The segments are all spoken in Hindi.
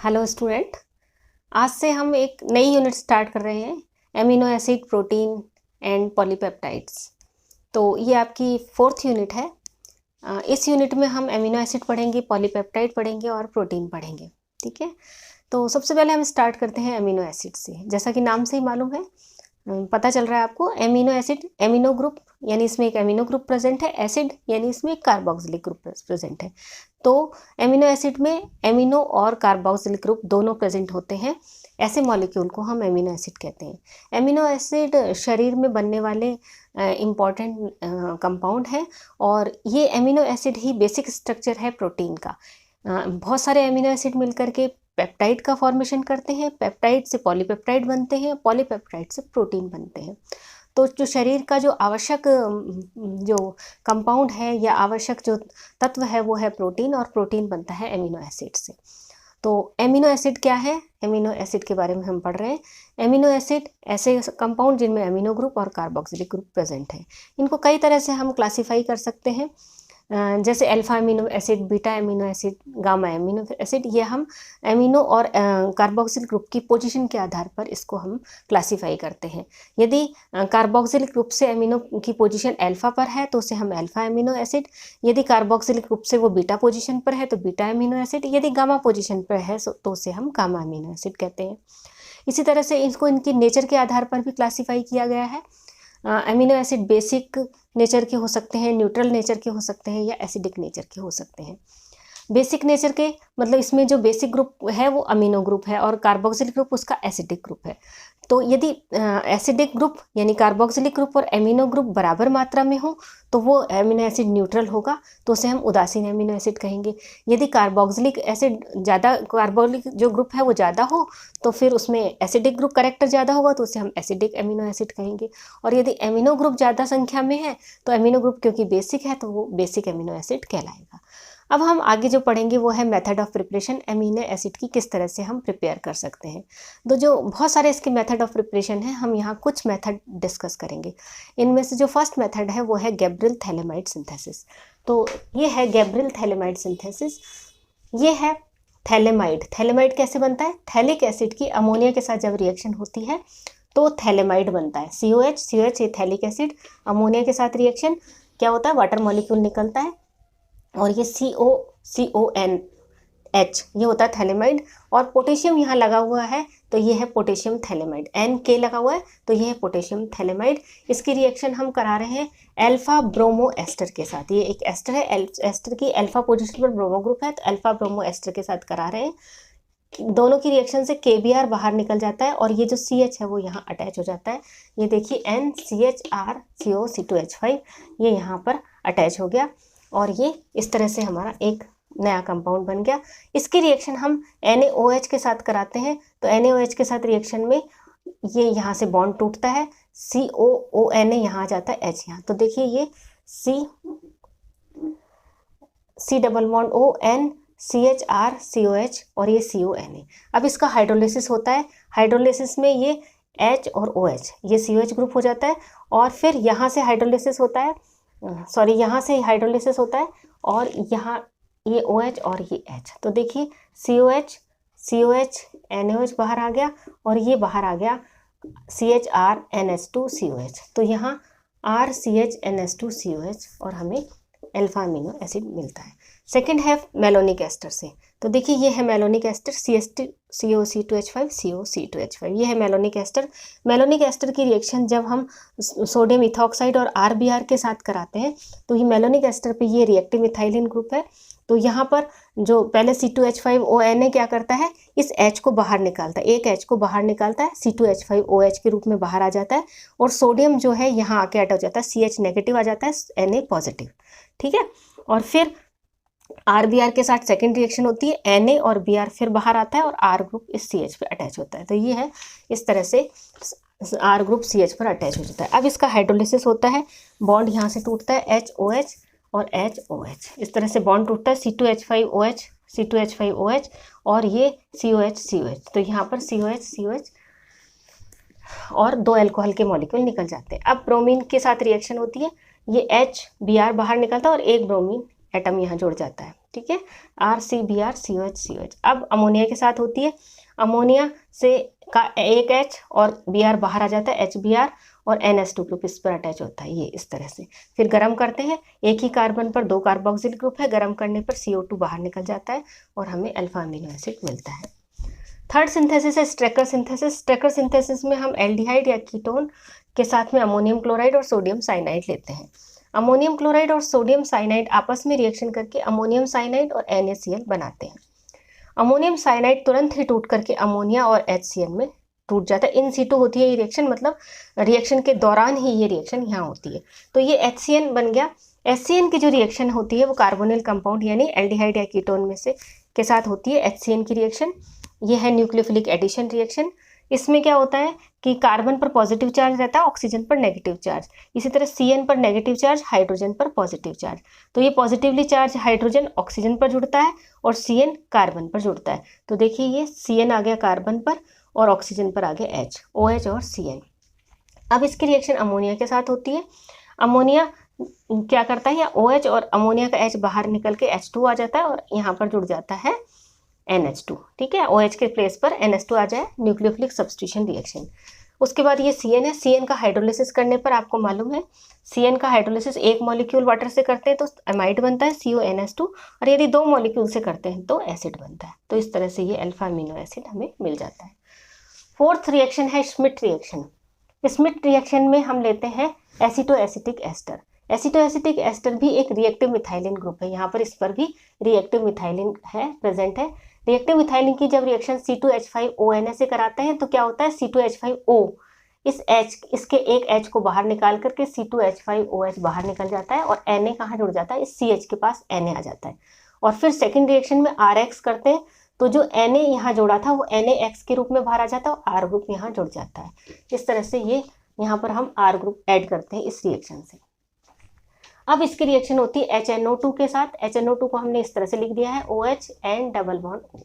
Hello student. आज से हम एक नई यूनिट स्टार्ट कर रहे हैं, amino acid, protein and polypeptides. तो ये आपकी 4th यूनिट है। इस यूनिट में हम एमिनो एसिड पढ़ेंगे, पॉलीपेप्टाइड पढ़ेंगे और प्रोटीन पढ़ेंगे। ठीक है, तो सबसे पहले हम स्टार्ट करते हैं एमिनो एसिड से। जैसा कि नाम से ही मालूम है, पता चल रहा है आपको, एमिनो एसिड, एमिनो ग्रुप यानी इसमें एक एमिनो ग्रुप प्रेजेंट है, एसिड यानी इसमें एक कार्बोक्सिलिक ग्रुप प्रेजेंट है। तो एमिनो एसिड में एमिनो और कार्बोक्सिलिक ग्रुप दोनों प्रेजेंट होते हैं। ऐसे मॉलिक्यूल को हम एमिनो एसिड कहते हैं। एमिनो एसिड शरीर में बनने वाले इम्पॉर्टेंट कंपाउंड है और ये एमिनो एसिड ही बेसिक स्ट्रक्चर है प्रोटीन का। बहुत सारे एमिनो एसिड मिलकर के पेप्टाइड का फॉर्मेशन करते हैं, पेप्टाइड से पॉलीपेप्टाइड बनते हैं, पॉलीपेप्टाइड से प्रोटीन बनते हैं। तो जो शरीर का जो आवश्यक जो कंपाउंड है या आवश्यक जो तत्व है वो है प्रोटीन, और प्रोटीन बनता है एमिनो एसिड से। तो एमिनो एसिड क्या है? एमिनो एसिड के बारे में हम पढ़ रहे हैं। एमिनो एसिड ऐसे कंपाउंड जिनमें एमिनो ग्रुप और कार्बोक्सिलिक ग्रुप प्रेजेंट है। इनको कई तरह से हम क्लासीफाई कर सकते हैं, जैसे alpha amino acid, beta amino acid, gamma amino acid. ये हम एमिनो और कार्बोक्सिल ग्रुप की पोजीशन के आधार पर इसको हम क्लासीफाई करते हैं। यदि कार्बोक्सिलिक ग्रुप से एमिनो की पोजीशन अल्फा पर है तो उसे हम अल्फा अमीनो एसिड, यदि कार्बोक्सिलिक ग्रुप से वो बीटा पोजीशन पर है तो बीटा अमीनो एसिड, यदि गामा पोजीशन पर है तो उसे हम गामा अमीनो एसिड कहते हैं। इसी तरह से इसको इनकी नेचर के आधार पर भी क्लासीफाई किया गया है। अमीनो एसिड बेसिक नेचर के हो सकते हैं, न्यूट्रल नेचर के हो सकते हैं या एसिडिक नेचर के हो सकते हैं। बेसिक नेचर के मतलब इसमें जो बेसिक ग्रुप है वो अमीनो ग्रुप है और कार्बोक्सिलिक ग्रुप उसका एसिडिक ग्रुप है। तो यदि एसिडिक ग्रुप यानी कार्बोक्सिलिक ग्रुप और एमिनो ग्रुप बराबर मात्रा में हो तो वो एमिनो एसिड न्यूट्रल होगा, तो उसे हम उदासीन एमिनो एसिड कहेंगे। यदि कार्बोक्सिलिक एसिड ज़्यादा, कार्बोक्सिलिक जो ग्रुप है वो ज़्यादा हो तो फिर उसमें एसिडिक ग्रुप करेक्टर ज़्यादा होगा तो उसे हम एसिडिक एमिनो एसिड कहेंगे। और यदि एमिनो ग्रुप ज़्यादा संख्या में है तो एमिनो ग्रुप क्योंकि बेसिक है तो वो बेसिक एमिनो एसिड कहलाएगा। अब हम आगे जो पढ़ेंगे वो है method of preparation, amino acid की किस तरह से हम प्रिपेयर कर सकते हैं। तो जो बहुत सारे इसके मेथड ऑफ प्रिपरेशन है, हम यहाँ कुछ मेथड डिस्कस करेंगे। इनमें से जो फर्स्ट मेथड है वो है गैब्रियल थैलेमाइड सिंथेसिस। तो ये है गैब्रियल थैलेमाइड सिंथेसिस। ये है थैलेमाइड। थैलेमाइड कैसे बनता है? थैलिक एसिड की अमोनिया के साथ जब रिएक्शन होती है तो थैलेमाइड बनता है। COH ये थैलिक एसिड, अमोनिया के साथ रिएक्शन क्या होता है? वाटर मॉलिक्यूल निकलता है और ये CONH ये होता है थैलेमाइड। और पोटेशियम यहाँ लगा हुआ है तो ये है पोटेशियम थैलेमाइड। NK लगा हुआ है तो ये है पोटेशियम थैलेमाइड। इसकी रिएक्शन हम करा रहे हैं अल्फा ब्रोमो एस्टर के साथ। ये एक एस्टर है, एस्टर की अल्फा पोजीशन पर ब्रोमो ग्रुप है तो अल्फा ब्रोमो एस्टर के साथ करा रहे हैं। दोनों की रिएक्शन से KBr बाहर निकल जाता है और ये जो CH है वो यहाँ अटैच हो जाता है। ये देखिए NCHR CO C2H5 ये यहाँ पर अटैच हो गया और ये इस तरह से हमारा एक नया कंपाउंड बन गया। इसकी रिएक्शन हम NaOH के साथ कराते हैं तो NaOH के साथ रिएक्शन में ये यहाँ से बॉन्ड टूटता है, COONA यहाँ आ जाता है, H यहाँ। तो देखिए ये C double bond ON CHR COH और ये CONA। अब इसका हाइड्रोलिसिस होता है। हाइड्रोलिसिस में ये H और OH ये COH ग्रुप हो जाता है और फिर यहाँ से हाइड्रोलिसिस होता है, यहाँ से हाइड्रोलिसिस होता है और यहाँ ये OH और ये H। तो देखिए COH NaOH बाहर आ गया और ये बाहर आ गया CHR NH2COH। तो यहाँ RCH NH2COH और हमें अल्फा अमीनो एसिड मिलता है। सेकंड है मेलोनिक एस्टर से। तो देखिए ये है मेलोनिक एस्टर COC2H5 COC2H5 ये है मेलोनिक एस्टर। मेलोनिक एस्टर की रिएक्शन जब हम सोडियम इथॉक्साइड और RBr के साथ कराते हैं तो ये मेलोनिक एस्टर पे ये रिएक्टिव मिथाइलिन ग्रुप है। तो यहाँ पर जो पहले C2H5ONA क्या करता है, इस H को बाहर निकालता है, एक H को बाहर निकालता है, C2H5OH के रूप में बाहर आ जाता है और सोडियम जो है यहाँ आके अटैच हो जाता है, CH नेगेटिव आ जाता है, Na पॉजिटिव। ठीक है, और फिर RBr के साथ सेकेंड रिएक्शन होती है, Na और Br फिर बाहर आता है और R ग्रुप इस CH पे अटैच होता है। तो ये है इस तरह से R ग्रुप CH पर अटैच हो जाता है। अब इसका हाइड्रोलिसिस होता है, बॉन्ड यहाँ से टूटता है HOH और HOH, इस तरह से बॉन्ड टूटता है C2H5OH और ये COH। तो यहाँ पर COH और 2 अल्कोहल के मॉलिक्यूल निकल जाते हैं। अब ब्रोमीन के साथ रिएक्शन होती है, ये HBr बाहर निकलता है और एक ब्रोमीन एटम यहाँ जुड़ जाता है। ठीक है, RCBr COH। अब अमोनिया के साथ होती है, अमोनिया से का एक H और Br बाहर आ जाता है, HBr, और NH2 ग्रुप इस पर अटैच होता है, ये इस तरह से। फिर गर्म करते हैं, एक ही कार्बन पर 2 कार्बोक्सिल ग्रुप है, गर्म करने पर CO2 बाहर निकल जाता है और हमें अल्फा अमीनो एसिड मिलता है। थर्ड सिंथेसिस है स्ट्रेकर सिंथेसिस। स्ट्रेकर सिंथेसिस में हम एल्डिहाइड या कीटोन के साथ में अमोनियम क्लोराइड और सोडियम साइनाइड लेते हैं। अमोनियम क्लोराइड और सोडियम साइनाइड आपस में रिएक्शन करके अमोनियम साइनाइड और NaCl बनाते हैं। अमोनियम साइनाइड तुरंत ही टूट करके अमोनिया और HCl में टूट जाता है। इन सीटू होती है ये रिएक्शन, मतलब रिएक्शन के दौरान ही ये रिएक्शन यहाँ होती है। तो ये HCl बन गया। HCl की जो रिएक्शन होती है वो कार्बोनिल कंपाउंड यानी एल्डिहाइड या कीटोन में से के साथ होती है HCl की रिएक्शन। ये है न्यूक्लियोफिलिक एडिशन रिएक्शन। इसमें क्या होता है कि कार्बन पर पॉजिटिव चार्ज रहता है, ऑक्सीजन पर नेगेटिव चार्ज। इसी तरह CN पर नेगेटिव चार्ज, हाइड्रोजन पर पॉजिटिव चार्ज। तो ये पॉजिटिवली चार्ज हाइड्रोजन ऑक्सीजन पर जुड़ता है और CN कार्बन पर जुड़ता है। तो देखिए ये CN आ गया कार्बन पर और ऑक्सीजन पर आ गया H, OH और CN। अब इसकी रिएक्शन अमोनिया के साथ होती है। अमोनिया क्या करता है, या OH और अमोनिया का H बाहर निकल के H2 आ जाता है और यहाँ पर जुड़ जाता है NH2। ठीक है, OH के प्लेस पर NH2 आ जाए, न्यूक्लियोफिलिक सब्स्टिट्यूशन रिएक्शन। उसके बाद ये CN है। CN का हाइड्रोलिसिस करने पर आपको मालूम है, CN का हाइड्रोलिसिस एक मॉलिक्यूल वाटर से करते हैं तो अमाइड बनता है CONH2, और यदि 2 मॉलिक्यूल से करते हैं तो एसिड बनता है। तो इस तरह से ये अल्फा अमीनो एसिड हमें मिल जाता है। फोर्थ रिएक्शन है श्मिट रिएक्शन। श्मिट रिएक्शन में हम लेते हैं एसिटोएसिटिक एस्टर। एसिटोएसिटिक एस्टर भी एक रिएक्टिव मिथाइलिन ग्रुप है। यहाँ पर इस पर भी रिएक्टिव मिथाइलिन है, प्रेजेंट है। रिएक्टिव मिथाइलिन की जब रिएक्शन C2H5ONa से कराते हैं तो क्या होता है, C2H5O इसके एक H को बाहर निकाल करके C2H5OH बाहर निकल जाता है और Na कहाँ जुड़ जाता है, इस CH के पास Na आ जाता है। और फिर सेकेंड रिएक्शन में RX करते हैं तो जो Na यहाँ जोड़ा था वो NaX के रूप में बाहर आ जाता है और R ग्रुप यहाँ जुड़ जाता है। इस तरह से ये यहाँ पर हम R ग्रुप ऐड करते हैं इस रिएक्शन से। अब इसकी रिएक्शन होती है HNO2 के साथ। HNO2 को हमने इस तरह से लिख दिया है OH N double bond O।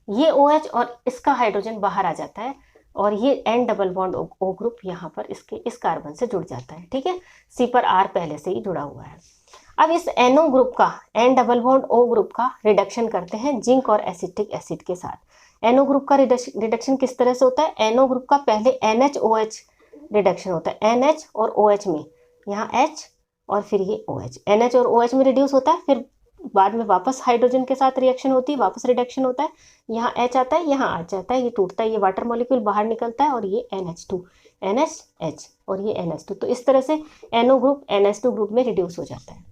ये OH और इसका हाइड्रोजन बाहर आ जाता है और ये N double bond O group यहाँ पर इसके इस कार्बन से जुड़ जाता है। ठीक है, C पर R पहले से ही जुड़ा हुआ है। अब इस NO ग्रुप का, N double bond O group का रिडक्शन करते हैं जिंक और एसिटिक एसिड के साथ। NO ग्रुप का रिडक्शन किस तरह से होता है, NO ग्रुप का पहले NHOH रिडक्शन होता है, NH और OH में, यहाँ H और फिर ये OH, NH और OH में रिड्यूस होता है, फिर बाद में वापस हाइड्रोजन के साथ रिएक्शन होती है, वापस रिडक्शन होता है, यहाँ H आता है, यहाँ आ जाता है, ये टूटता है, ये वाटर मॉलिक्यूल बाहर निकलता है और ये NH2, NH और ये NH2। तो इस तरह से NO ग्रुप NH2 ग्रुप में रिड्यूस हो जाता है।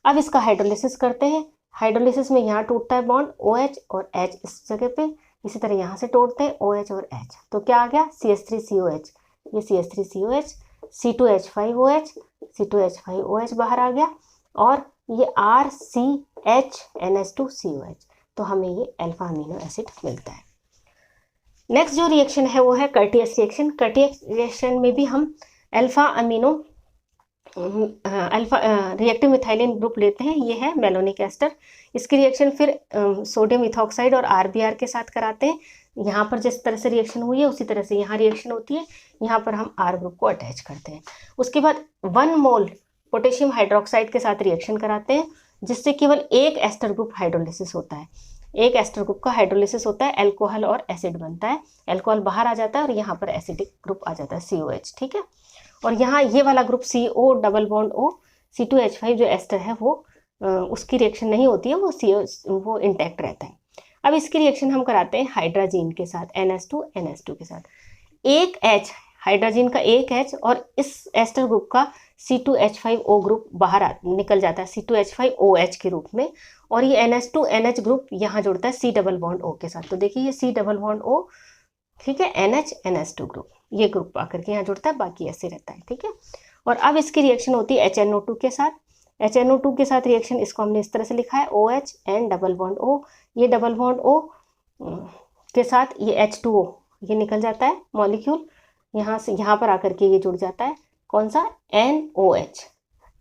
अब इसका हाइड्रोलिसिस करते हैं। हाइड्रोलिसिस में यहाँ टूटता है बॉन्ड OH और H इस जगह पे, इसी तरह यहाँ से तोड़ते हैं OH और H। तो क्या आ गया, CH3COH, ये CH3COH, C2H5OH, C2H5OH बाहर आ गया और ये RCHNH2COH। तो हमें ये अल्फा अमीनो एसिड मिलता है। नेक्स्ट जो रिएक्शन है वो है कर्टियस रिएक्शन। कर्टियस रिएक्शन में भी हम अल्फा रिएक्टिव मिथाइलिन ग्रुप लेते हैं, ये है मेलोनिक एस्टर। इसकी रिएक्शन फिर सोडियम इथॉक्साइड और RBr के साथ कराते हैं। यहाँ पर जिस तरह से रिएक्शन हुई है उसी तरह से यहाँ रिएक्शन होती है, यहाँ पर हम R ग्रुप को अटैच करते हैं। उसके बाद 1 मोल पोटेशियम हाइड्रोक्साइड के साथ रिएक्शन कराते हैं जिससे केवल एक एस्टर ग्रुप हाइड्रोलिसिस होता है। एक एस्टर ग्रुप का हाइड्रोलिसिस होता है, अल्कोहल और एसिड बनता है, अल्कोहल बाहर आ जाता है और यहाँ पर एसिडिक ग्रुप आ जाता है COH। ठीक है, और यहाँ ये वाला group CO double bond O, C2H5 जो एस्टर है वो उसकी रिएक्शन नहीं होती है, वो इंटैक्ट रहता है। अब इसकी रिएक्शन हम कराते हैं हाइड्राजीन के साथ, NH2 के साथ। एक H, हाइड्राजीन का एक H और इस एस्टर ग्रुप का C2H5O ग्रुप बाहर निकल जाता है C2H5OH के रूप में, और ये NH2NH ग्रुप यहाँ जुड़ता है C डबल बॉन्ड O के साथ। तो देखिए ये C डबल बॉन्ड O, ठीक है, NH2 ग्रुप, ये ग्रुप आकर के यहाँ जुड़ता है, बाकी ऐसे रहता है। ठीक है, और अब इसकी रिएक्शन होती है HNO2 के साथ। HNO2 के साथ रिएक्शन, इसको हमने इस तरह से लिखा है OH N double bond O। ये डबल बॉन्ड O के साथ ये H2O ये निकल जाता है मॉलिक्यूल, यहाँ से यहाँ पर आकर के ये जुड़ जाता है, कौन सा, NOH,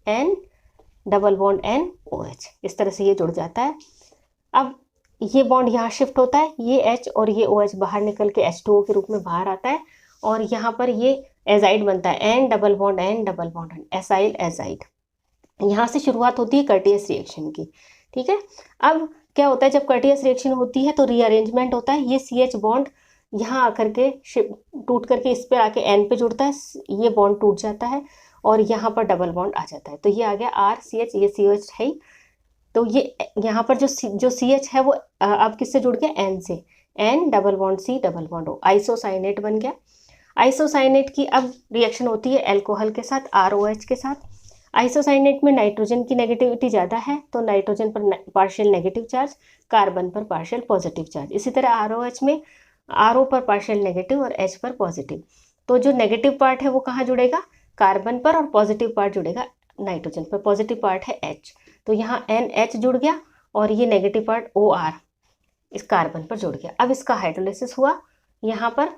N double bond NOH, इस तरह से ये जुड़ जाता है। अब ये बॉन्ड यहाँ शिफ्ट होता है, ये H और ये OH बाहर निकल के H2O के रूप में बाहर आता है और यहाँ पर ये एजाइड बनता है, N double bond acyl azide. यहाँ से शुरुआत होती है कर्टियस रिएक्शन की। ठीक है। अब क्या होता है, जब कर्टियस रिएक्शन होती है तो रीअरेंजमेंट होता है। ये CH बॉन्ड यहाँ आकर के टूट करके इस पे आके N पे जुड़ता है, ये बॉन्ड टूट जाता है और यहाँ पर डबल बॉन्ड आ जाता है। तो ये आ गया RCH, ये COH है ही। तो ये यहाँ पर जो CH है वो अब किससे जुड़ गया, N से, N double bond C double bond O, isocyanate बन गया। आइसोसाइनेट की अब रिएक्शन होती है एल्कोहल के साथ, ROH के साथ। आइसोसाइनेट में नाइट्रोजन की नेगेटिविटी ज़्यादा है तो नाइट्रोजन पर पार्शियल नेगेटिव चार्ज, कार्बन पर पार्शियल पॉजिटिव चार्ज। इसी तरह ROH में RO पर पार्शियल नेगेटिव और H पर पॉजिटिव। तो जो नेगेटिव पार्ट है वो कहाँ जुड़ेगा, कार्बन पर, और पॉजिटिव पार्ट जुड़ेगा नाइट्रोजन पर। पॉजिटिव पार्ट है H, तो यहाँ NH जुड़ गया और ये नेगेटिव पार्ट OR इस कार्बन पर जुड़ गया। अब इसका हाइड्रोलिसिस हुआ, यहाँ पर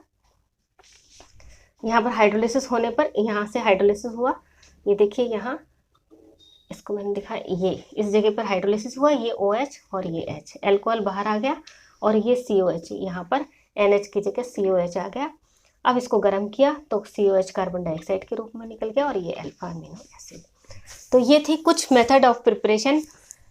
हाइड्रोलिसिस होने पर यहाँ से हाइड्रोलिसिस हुआ, ये देखिए यहाँ इसको मैंने दिखाया, ये इस जगह पर हाइड्रोलिसिस हुआ, ये OH और ये H, एल्कोहल बाहर आ गया और ये COH, यहाँ पर NH की जगह COH आ गया। अब इसको गर्म किया तो COH कार्बन डाइऑक्साइड के रूप में निकल गया और ये अल्फा अमीनो एसिड। तो ये थी कुछ method of preparation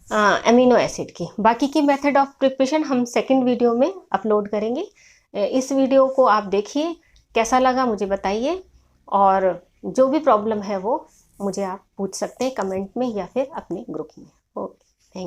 amino acid की। बाकी की मेथड ऑफ प्रिपरेशन हम सेकंड वीडियो में अपलोड करेंगे। इस वीडियो को आप देखिए, कैसा लगा मुझे बताइए, और जो भी प्रॉब्लम है वो मुझे आप पूछ सकते हैं कमेंट में या फिर अपने ग्रुप में। ओके।